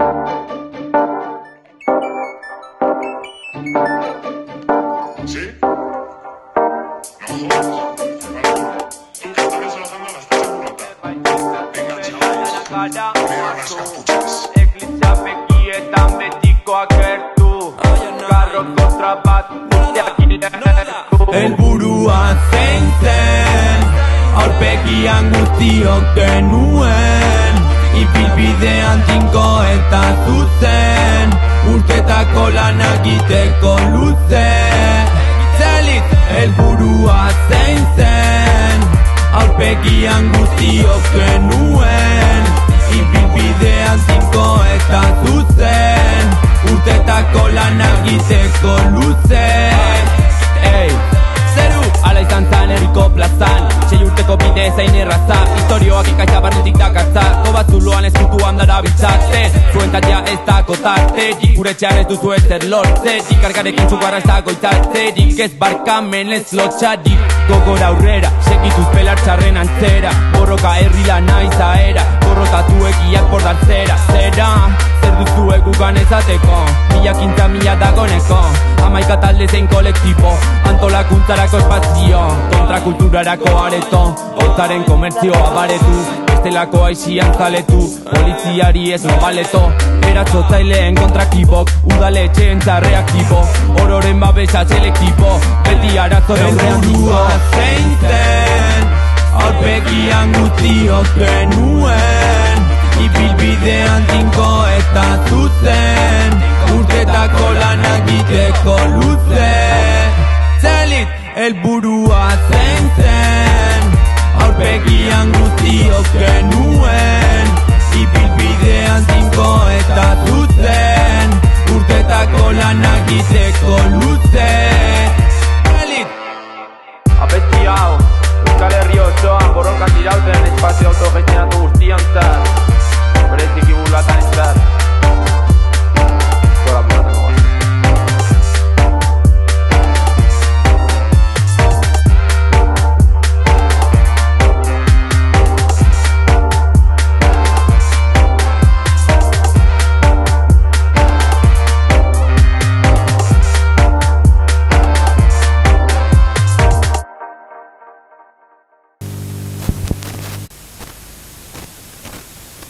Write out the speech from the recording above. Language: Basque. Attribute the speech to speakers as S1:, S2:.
S1: ¿Sí? No jodas. Vale. Tú que estás desalojando las fechas prontas. Venga, chavales. Mira las capuchas.
S2: Eclipse bekietan betiko agertu Garro kontra bat
S3: Helburua zein zen, aurpegian guztiok genuen Ibilbidean tinko eta zuzen, urtetako lanak egiteko luze Zelit, helburua zein zen, aurpegian guztiok genuen Ibilbidean tinko eta zuzen, urtetako lanak egiteko luze
S4: Zeru, ala izan zan herriko plazan 6 urteko bide zain erraza Historioak ikaitza barnetik dakartza Kobatzuloan ezkutuan dara bitzate Zuen tatia ez dako tarterik Guretxean ez duzu ezer lortzerik Argarekin zugarra ez dago itzatzerik Ez barkamen ez lotxarik Gogora aurrera, segituz pelar txarren antzera Borroka herri lana izaera Borrotatu egiak bordatzera Zera, zer duzu egukan ezateko Mila kintza mila dagoneko Hamaika talde zein kolektibo Antolakuntzarako espazio Kontrakulturarako areto Hotzaren komertzioa baretu Bestelako aixian zaletu Poliziari ez nobaleto Eratzaileen kontrakibok Udaletxeen reaktibo Ororen babesa selektibo Beti arazo neurrean
S3: Helburua zein zen, aurpegian guztiok genuen Ibilbidean tinko eta zuzen, urtetako lanak egiteko luze Zelit, helburua zein zen, aurpegian guztiok genuen Ibilbidean tinko eta zuzen, urtetako lanak egiteko luze